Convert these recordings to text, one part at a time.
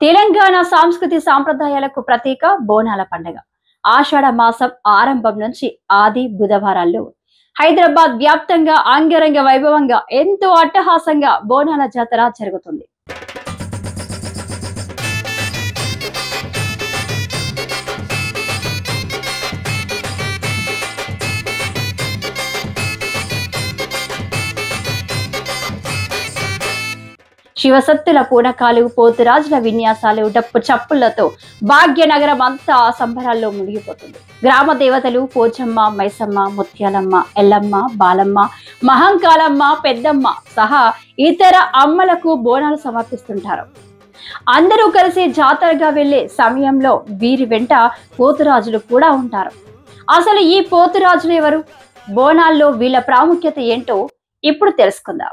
తెలంగాణ సాంస్కృతి సాంప్రదాయాలకు ప్రతీక బోనాల పండుగ. ఆషాఢ మాసం ఆరంభం నుంచి ఆది బుధవారాల్లో హైదరాబాద్ వ్యాప్తంగా అంగరంగ వైభవంగా ఎంతో అట్టహాసంగా బోనాల జాతర జరుగుతుంది. శివసత్తుల పూనకాలు, పోతురాజుల విన్యాసాలు, డప్పు చప్పుళ్లతో భాగ్యనగరం అంతా సంబరాల్లో మునిగిపోతుంది. గ్రామ దేవతలు పోచమ్మ, మైసమ్మ, ముత్యాలమ్మ, ఎల్లమ్మ, బాలమ్మ, మహంకాలమ్మ, పెద్దమ్మ సహా ఇతర అమ్మలకు బోనాలు సమర్పిస్తుంటారు. అందరూ కలిసి జాతరగా వెళ్లే సమయంలో వీరి వెంట పోతురాజులు కూడా ఉంటారు. అసలు ఈ పోతురాజులు ఎవరు? బోనాల్లో వీళ్ళ ప్రాముఖ్యత ఏంటో ఇప్పుడు తెలుసుకుందాం.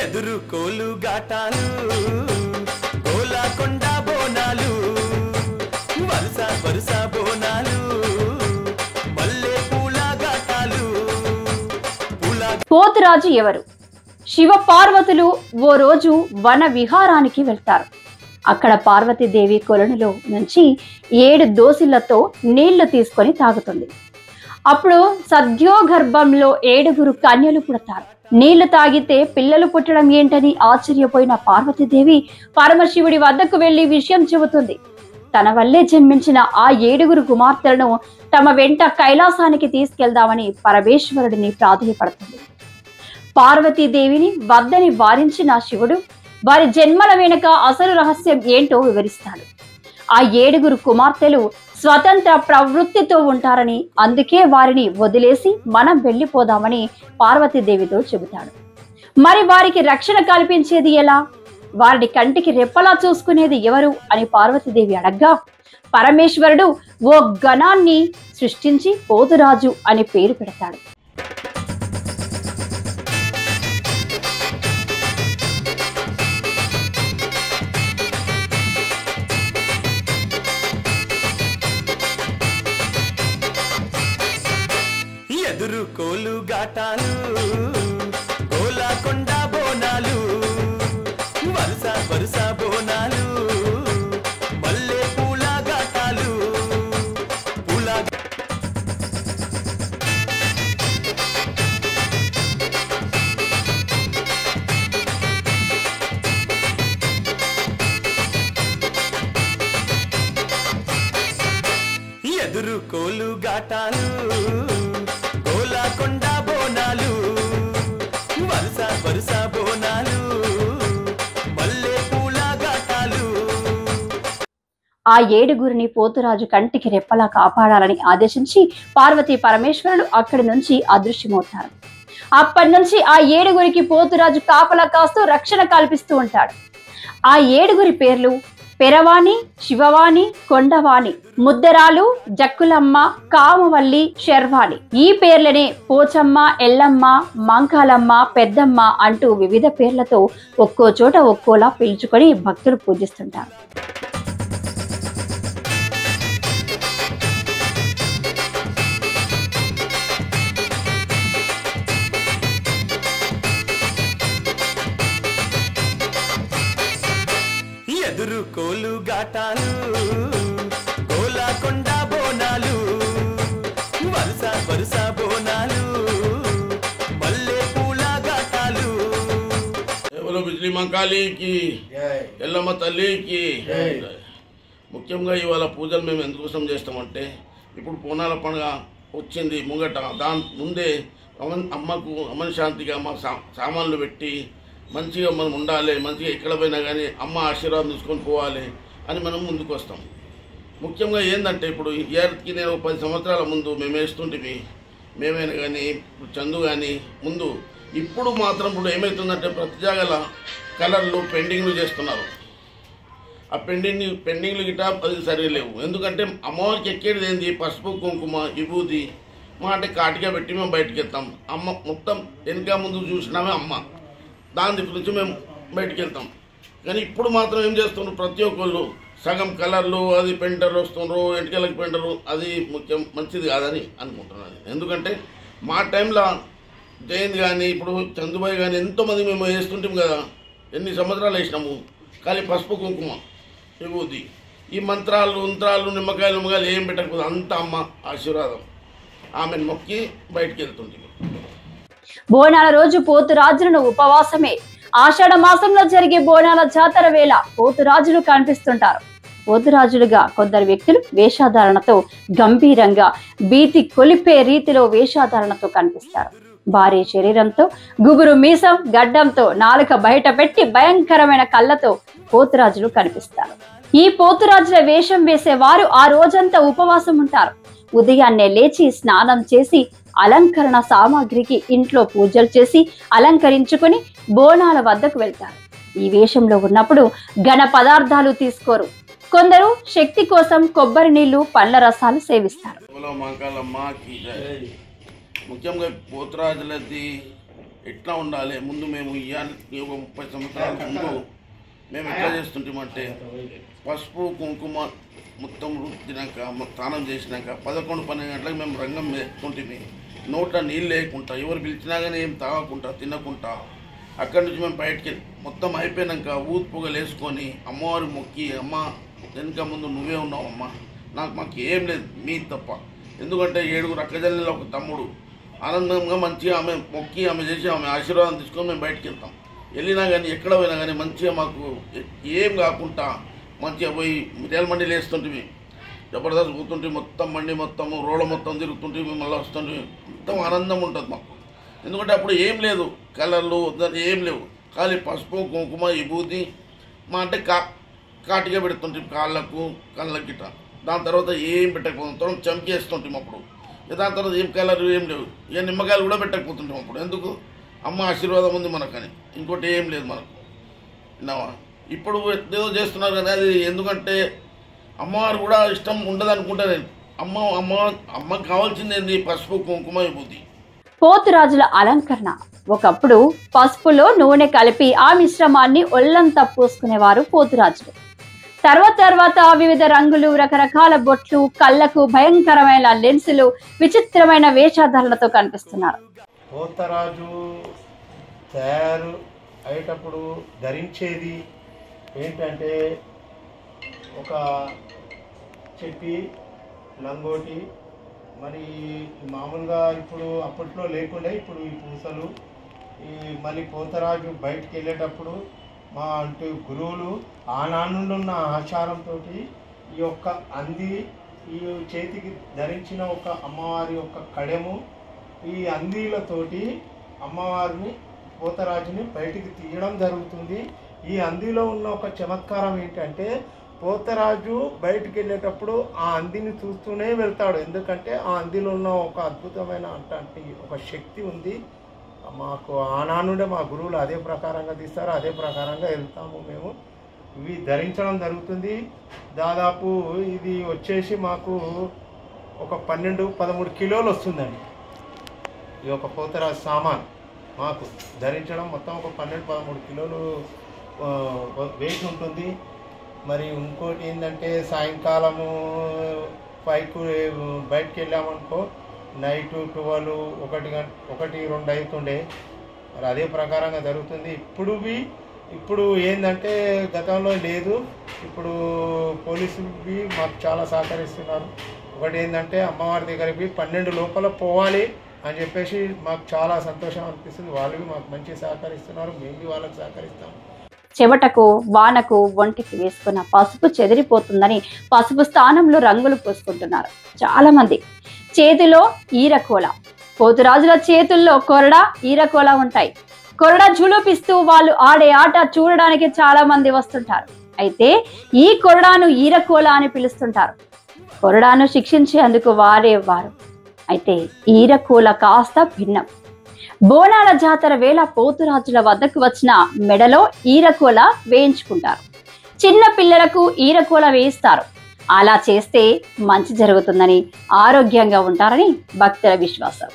ఎదురు కోలు గాటాలు, గోలాకొండ బోనాలు, వరుస వరుస బోనాలు, మల్లె పూల గాటాలు. పోతురాజు ఎవరు? శివ పార్వతులు ఓ రోజు వన విహారానికి వెళ్తారు. అక్కడ పార్వతీదేవి కొలనులో నుంచి 7 దోసిళ్లతో నీళ్లు తీసుకొని తాగుతుంది. అప్పుడు సద్యోగర్భంలో 7 కన్యలు పుడతారు. నీళ్లు తాగితే పిల్లలు పుట్టడం ఏంటని ఆశ్చర్యపోయిన పార్వతీదేవి పరమశివుడి వద్దకు వెళ్లి విషయం చెబుతుంది. తన వల్లే జన్మించిన ఆ 7 కుమార్తెలను తమ వెంట కైలాసానికి తీసుకెళ్దామని పరమేశ్వరుడిని ప్రాధేయపడుతుంది. పార్వతీదేవిని వద్దని వారించిన శివుడు వారి జన్మల వెనుక అసలు రహస్యం ఏంటో వివరిస్తాడు. ఆ 7 కుమార్తెలు స్వతంత్ర ప్రవృత్తితో ఉంటారని, అందుకే వారిని వదిలేసి మనం వెళ్ళిపోదామని పార్వతీదేవితో చెబుతాడు. మరి వారికి రక్షణ కల్పించేది ఎలా? వారిని కంటికి రెప్పలా చూసుకునేది ఎవరు అని పార్వతీదేవి అడగ్గా పరమేశ్వరుడు ఓ గణాన్ని సృష్టించి పోతురాజు అని పేరు పెడతాడు. ఎదురు కోలు గాటాలు, గోలాకొండ బోనాలు, వరుస వరుస బోనాలు, మల్లె పూల గాటాలు. ఎదురు కోలు గాటాలు, గోలాకొండ బోనాలు, వరుస వరుస బోనాలు, మల్లె పూల గాటాలు. ఆ 7 పోతురాజు కంటికి రెప్పలా కాపాడాలని ఆదేశించి పార్వతీ పరమేశ్వరులు అక్కడి నుంచి అదృశ్యమవుతారు. అప్పటి నుంచి ఆ 7 పోతురాజు కాపలా కాస్తూ రక్షణ కల్పిస్తూ ఉంటాడు. ఆ 7 పేర్లు పెరవాణి, శివవాణి, కొండవాణి, ముద్దరాలు, జక్కులమ్మ, కామవల్లి, శర్వాణి. ఈ పేర్లనే పోచమ్మ, ఎల్లమ్మ, మంకాలమ్మ, పెద్దమ్మ అంటూ వివిధ పేర్లతో ఒక్కో చోట ఒక్కోలా పిలుచుకొని భక్తులు పూజిస్తుంటారు. ఎదురు కోలు గాటాలు, గోలాకొండ బోనాలు, వరుస వరుస బోనాలు, మల్లె పూల గాటాలు. ఎవరో బిజ్లీ మంకాళీకి, ఎల్లమ్మ తల్లికి. ముఖ్యంగా ఇవాళ పూజలు మేము ఎందుకోసం చేస్తామంటే, ఇప్పుడు బోనాల పండుగ వచ్చింది ముంగట, దాని ముందే అమ్మకు అమ్మని శాంతిగా అమ్మ సామాన్లు పెట్టి మంచిగా మనం ఉండాలి, మంచిగా ఎక్కడ పోయినా కానీ అమ్మ ఆశీర్వాదం తీసుకొని పోవాలి అని మనం ముందుకు వస్తాం. ముఖ్యంగా ఏంటంటే ఇప్పుడు ఇయర్కి నేను 10 సంవత్సరాల ముందు మేము వేస్తుంటే మేమైనా కానీ ఇప్పుడు చందు కానీ ముందు, ఇప్పుడు మాత్రం ఇప్పుడు ఏమవుతుందంటే ప్రతి జాగాల కలర్లు పెయింటింగ్లు చేస్తున్నారు. ఆ పెయింటింగ్లు గిట్ట అది సరిలేవు. ఎందుకంటే అమ్మవారికి ఎక్కేది ఏంది పసుపు కుంకుమ విభూది మా అంటే కాటిగా పెట్టి మేము బయటకు వెళ్తాం. అమ్మ మొత్తం వెనుక ముందు చూసినామే అమ్మ, దాని గురించి మేము బయటికి వెళ్తాం. కానీ ఇప్పుడు మాత్రం ఏం చేస్తున్నారు, ప్రతి ఒక్కళ్ళు సగం కలర్లు అది పెయింటర్ వస్తుండ్రు, ఎంటికలకి పెయింటరు, అది ముఖ్యం మంచిది కాదని అనుకుంటున్నాను. ఎందుకంటే మా టైంలో జయంత్ కానీ ఇప్పుడు చందుబాయి కానీ ఎంతోమంది మేము వేస్తుంటాం కదా, ఎన్ని సంవత్సరాలు వేసినాము. ఖాళీ పసుపు కుంకుమ విభూతి, ఈ మంత్రాలు నిమ్మకాయలు ఏం పెట్టకపోతే అంత అమ్మ ఆశీర్వాదం, ఆమెను మొక్కి బయటికి వెళ్తుంటాం. బోనాల రోజు పోతురాజులను ఉపవాసమే. ఆషాఢ మాసంలో జరిగే బోనాల జాతర వేళ పోతురాజులు కనిపిస్తుంటారు. పోతురాజులుగా కొందరు వ్యక్తులు వేషధారణతో గంభీరంగా భీతి కొలిపే రీతిలో వేషధారణతో కనిపిస్తారు. భారీ శరీరంతో, గుబురు మీసం, గడ్డంతో, నాలుక బయట పెట్టి భయంకరమైన కళ్ళతో పోతురాజులు కనిపిస్తారు. ఈ పోతురాజుల వేషం వేసేవారు ఆ రోజంతా ఉపవాసం ఉంటారు. ఉదయాన్నే లేచి స్నానం చేసి అలంకరణ సామాగ్రికి ఇంట్లో పూజలు చేసి అలంకరించుకుని బోనాల వద్దకు వెళ్తారు. ఈ వేషంలో ఉన్నప్పుడు ఘన పదార్థాలు తీసుకోరు. కొందరు శక్తి కోసం కొబ్బరి నీళ్లు, పండ్ల రసాలు సేవిస్తారు. ముఖ్యంగా పోతురాజులది ఎట్లా ఉండాలి, ముందు మేము 30 సంవత్సరాల ముందు మేము ఎట్లా చేస్తుంటామంటే పసుపు కుంకుమ మొత్తం రుద్దినాక స్నానం చేసినాక 11-12 గంటలకు మేము రంగం వేసుకుంటే నోట్లో నీళ్ళు లేకుండా, ఎవరు పిలిచినా కానీ ఏం తాగకుండా తినకుండా అక్కడి నుంచి మేము బయటికి మొత్తం అయిపోయినాక ఊదు పొగలు వేసుకొని అమ్మవారి మొక్కి, అమ్మ వెనుక ముందు నువ్వే ఉన్నావు అమ్మ, మాకు ఏం లేదు మీ తప్ప. ఎందుకంటే 7 అక్కజల్లలో ఒక తమ్ముడు ఆనందంగా మంచిగా ఆమె మొక్కి ఆమె చేసి ఆమె ఆశీర్వాదం తీసుకొని మేము బయటికి వెళ్తాం. వెళ్ళినా కానీ ఎక్కడ పోయినా కానీ మంచిగా మాకు ఏం కాకుండా మంచిగా పోయి మిరియాల మండీలు వేస్తుంటే జబర్దస్త్ పోతుంటే మొత్తం మండి మొత్తము రోడ్ల మొత్తం తిరుగుతుంటే మళ్ళీ వస్తుంటే మొత్తం ఆనందం ఉంటుంది మాకు. ఎందుకంటే అప్పుడు ఏం లేదు, కలర్లు ఏం లేవు, ఖాళీ పసుపు కుంకుమ విభూతి మా అంటే కాటిగా పెడుతుంటాం కాళ్ళకు కళ్ళకి ఇట్లా. దాని తర్వాత ఏం పెట్టకపోతుంటాం, చంపేస్తుంటాం అప్పుడు. దాని తర్వాత ఏం కలర్ ఏం లేవు, ఇక నిమ్మకాయలు కూడా పెట్టకపోతుంటాం అప్పుడు. ఎందుకు, అమ్మ ఆశీర్వాదం ఉంది మనకని, ఇంకోటి ఏం లేదు మనకు. విన్నావా? ఇప్పుడు ఏదో చేస్తున్నారు కానీ అది ఎందుకంటే అమ్మవారు కూడా ఇష్టం ఉండదు అనుకుంటా నేను. అమ్మకి కావాల్సింది ఏంది, పసుపు కుంకుమ విభూతి. పోతురాజుల అలంకరణ. ఒకప్పుడు పసుపులో నూనె కలిపి ఆ మిశ్రమాన్ని ఒళ్ళంతా పూసుకునేవారు పోతురాజులు. తర్వాత వివిధ రంగులు, రకరకాల బొట్లు, కళ్ళకు భయంకరమైన లెన్సులు, విచిత్రమైన వేషధారణతో కనిపిస్తున్నారు. పోతరాజు తయారు అయ్యేటప్పుడు ధరించేది ఏంటంటే ఒక చెప్పి లంగోటి, మరి మామూలుగా ఇప్పుడు అప్పట్లో లేకుండా ఇప్పుడు ఈ పూసలు, ఈ మళ్ళీ పోతరాజు బయటికి వెళ్ళేటప్పుడు మా అంటూ గురువులు ఆనాడు ఉన్న ఆచారంతో ఈ యొక్క అంది, ఈ చేతికి ధరించిన ఒక అమ్మవారి యొక్క కడెము, ఈ అందీలతోటి అమ్మవారిని పోతరాజుని బయటికి తీయడం జరుగుతుంది. ఈ అందిలో ఉన్న ఒక చమత్కారం ఏంటంటే పోతరాజు బయటికి వెళ్ళేటప్పుడు ఆ అందిని చూస్తూనే వెళ్తాడు. ఎందుకంటే ఆ అందిలో ఉన్న ఒక అద్భుతమైన అంటే ఒక శక్తి ఉంది. మాకు ఆనానుండే మా గురువులు అదే ప్రకారంగా తీస్తారు, అదే ప్రకారంగా వెళ్తాము మేము. ఇవి ధరించడం జరుగుతుంది. దాదాపు ఇది వచ్చేసి మాకు ఒక 12-13 కిలోలు వస్తుందండి. ఈ యొక్క పోతరాజు సామాన్ మాకు ధరించడం మొత్తం ఒక 12-13 కిలోలు వెయిట్ ఉంటుంది. మరి ఇంకోటి ఏంటంటే సాయంకాలము 5కు బయటకు వెళ్ళామనుకో నైటు 12, 1-2 అవుతుండే. మరి అదే ప్రకారంగా జరుగుతుంది. ఇప్పుడు ఏంటంటే గతంలో లేదు, ఇప్పుడు పోలీసులు మాకు చాలా సహకరిస్తున్నారు. ఒకటి ఏంటంటే అమ్మవారి దగ్గరికి 12 లోపల పోవాలి అని చెప్పేసి మాకు చాలా సంతోషం అనిపిస్తుంది. వాళ్ళు మాకు మంచి సహకరిస్తున్నారు, మేము వాళ్ళకి సహకరిస్తాము. చెమటకు, వానకు, ఒంటికి వేసుకున్న పసుపు చెదిరిపోతుందని పసుపు స్థానంలో రంగులు పూసుకుంటున్నారు చాలా మంది. చేతిలో ఈరకోల. పోతురాజుల చేతుల్లో కొరడా, ఈరకోల ఉంటాయి. కొరడా జులుపిస్తూ వాళ్ళు ఆడే ఆట చూడడానికి చాలా మంది వస్తుంటారు. అయితే ఈ కొరడాను ఈరకోల అని పిలుస్తుంటారు. కొరడాను శిక్షించేందుకు వారు. అయితే ఈరకోల కాస్త భిన్నం. బోనాల జాతర వేళ పోతురాజుల వద్దకు వచ్చిన మెడలో ఈరకోల వేయించుకుంటారు. చిన్న పిల్లలకు ఈరకోల వేయిస్తారు. అలా చేస్తే మంచి జరుగుతుందని, ఆరోగ్యంగా ఉంటారని భక్తుల విశ్వాసం.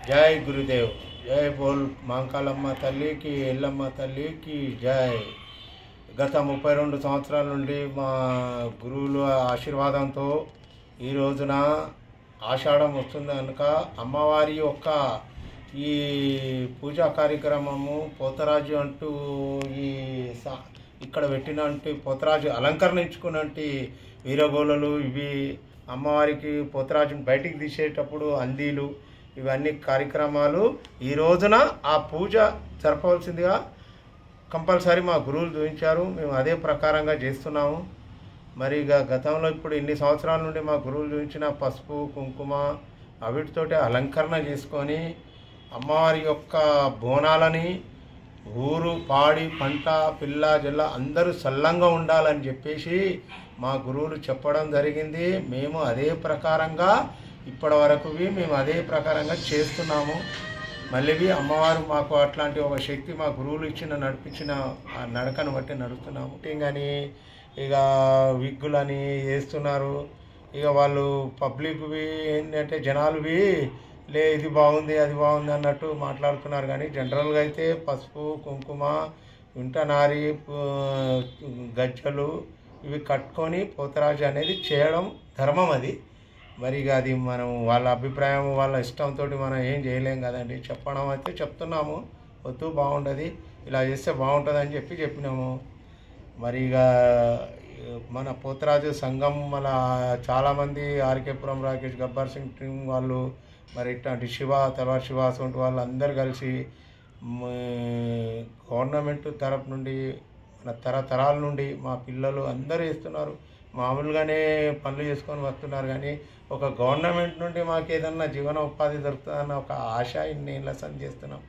జై గురుదేవ్. జై బోల్ మాంకాలమ్మ తల్లికి, ఎల్లమ్మ తల్లికి జై. గత 32 సంవత్సరాల నుండి మా గురువుల ఆశీర్వాదంతో ఈ రోజున ఆషాఢం వస్తుంది కనుక అమ్మవారి యొక్క ఈ పూజా కార్యక్రమము పోతరాజు అంటూ ఇక్కడ పెట్టినట్టు పోతరాజు అలంకరించుకున్నట్టు వీరగోళలు ఇవి అమ్మవారికి పోతరాజుని బయటికి తీసేటప్పుడు అందీలు ఇవన్నీ కార్యక్రమాలు ఈ రోజున ఆ పూజ జరపవలసిందిగా కంపల్సరీ మా గురువులు చూపించారు. మేము అదే ప్రకారంగా చేస్తున్నాము. మరి ఇక గతంలో ఇప్పుడు ఇన్ని సంవత్సరాల నుండి మా గురువులు చూపించిన పసుపు కుంకుమ అవిటితోటి అలంకరణ చేసుకొని అమ్మవారి యొక్క బోనాలని ఊరు పాడి పంట పిల్ల జల్ల అందరూ సల్లంగా ఉండాలని చెప్పేసి మా గురువులు చెప్పడం జరిగింది. మేము అదే ప్రకారంగా ఇప్పటి వరకు మేము అదే ప్రకారంగా చేస్తున్నాము. మళ్ళీ అమ్మవారు మాకు అట్లాంటి ఒక శక్తి మా గురువులు నడిపించిన ఆ నడకను బట్టి నడుస్తున్నాము. కానీ ఇక విగ్గులని వేస్తున్నారు. ఇక వాళ్ళు పబ్లిక్వి ఏంటంటే జనాలువి ఇది బాగుంది అది బాగుంది అన్నట్టు మాట్లాడుతున్నారు. కానీ జనరల్గా అయితే పసుపు కుంకుమ వింటనారి గజ్జలు ఇవి కట్టుకొని పోతరాజు అనేది చేయడం ధర్మం. అది మరి ఇక అది మనం వాళ్ళ అభిప్రాయం వాళ్ళ ఇష్టంతో మనం ఏం చేయలేం కదండి. చెప్పడం అయితే చెప్తున్నాము, వద్దు బాగుంటుంది ఇలా చేస్తే బాగుంటుంది అని చెప్పినాము. మరి ఇక మన పోతరాజు సంఘం మన చాలామంది ఆర్కేపురం రాకేష్ గబ్బర్ సింగ్ టీం వాళ్ళు మరి ఇట్లాంటి శివ తలవార్ శివ అటువంటి వాళ్ళు అందరు కలిసి గవర్నమెంట్ తరపు నుండి మన తరతరాల నుండి మా పిల్లలు అందరూ వేస్తున్నారు. మామూలుగానే పనులు చేసుకొని వస్తున్నారు. కానీ ఒక గవర్నమెంట్ నుండి మాకు ఏదన్నా జీవన ఉపాధి దొరుకుతుందన్న ఒక ఆశ ఇన్నేళ్ళ సంది చేస్తున్నాం.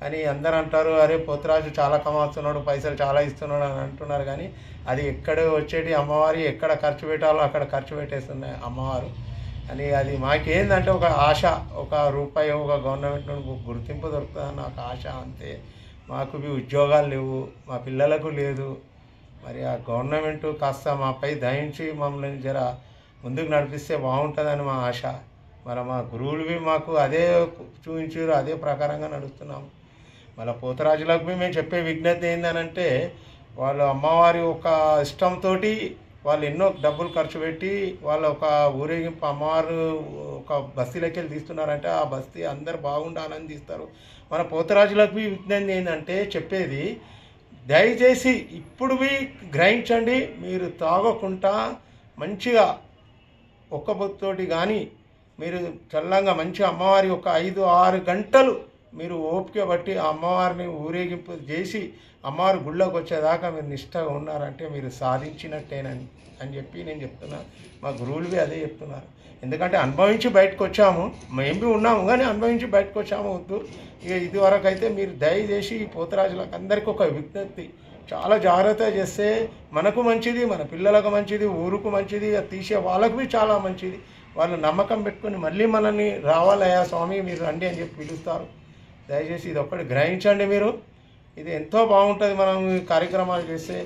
కానీ అందరూ అంటారు అరే పోతరాజు చాలా కమాస్తున్నాడు, పైసలు చాలా ఇస్తున్నాడు అని అంటున్నారు. కానీ అది ఎక్కడ వచ్చేటి అమ్మవారి ఎక్కడ ఖర్చు పెట్టాలో అక్కడ ఖర్చు పెట్టేస్తున్నాయి అమ్మవారు అని. అది మాకేందంటే ఒక ఆశ, ఒక రూపాయి ఒక గవర్నమెంట్ నుండి గుర్తింపు దొరుకుతుందన్న ఒక ఆశ అంతే. మాకు ఉద్యోగాలు లేవు, మా పిల్లలకు లేదు. మరి ఆ గవర్నమెంట్ కాస్త మాపై దయించి మమ్మల్ని జర ముందుకు నడిపిస్తే బాగుంటుందని మా ఆశ. మరి మా గురువులు మాకు అదే చూపించారు, అదే ప్రకారంగా నడుస్తున్నాము. మళ్ళీ పోతరాజులకు మేము చెప్పే విజ్ఞప్తి ఏంటంటే వాళ్ళు అమ్మవారి ఒక ఇష్టంతో వాళ్ళు ఎన్నో డబ్బులు ఖర్చు పెట్టి వాళ్ళు ఒక ఊరేగింపు అమ్మవారు ఒక బస్తీలోకి వెళ్ళి తీస్తున్నారంటే ఆ బస్తీ అందరు బాగుండాలని తీస్తారు. మన పోతరాజులకు విజ్ఞప్తి ఏంటంటే చెప్పేది దయచేసి ఇప్పుడు గ్రహించండి, మీరు తాగకుండా మంచిగా ఒక్క బొత్తోటి కానీ మీరు చల్లంగా మంచి అమ్మవారి ఒక 5-6 గంటలు మీరు ఓపిక బట్టి ఆ అమ్మవారిని ఊరేగింపు చేసి అమ్మవారి గుళ్ళోకి వచ్చేదాకా మీరు నిష్టగా ఉన్నారంటే మీరు సాధించినట్టేనని చెప్పి నేను చెప్తున్నాను. మా గురువులు అదే చెప్తున్నారు. ఎందుకంటే అనుభవించి బయటకు వచ్చాము, మేము ఉన్నాము కానీ అనుభవించి బయటకు వచ్చాము. వద్దు ఇక ఇదివరకు అయితే మీరు దయచేసి ఈ పోతరాజులకు అందరికీ ఒక విజ్ఞప్తి, చాలా జాగ్రత్తగా చేస్తే మనకు మంచిది, మన పిల్లలకు మంచిది, ఊరుకు మంచిది, తీసే వాళ్ళకు చాలా మంచిది. వాళ్ళు నమ్మకం పెట్టుకొని మళ్ళీ మనల్ని రావాలయ్యా స్వామి మీరు రండి అని చెప్పి పిలుస్తారు. దయచేసి ఇది ఒక్కటి గ్రహించండి మీరు. ఇది ఎంతో బాగుంటుంది మనం కార్యక్రమాలు చేస్తే.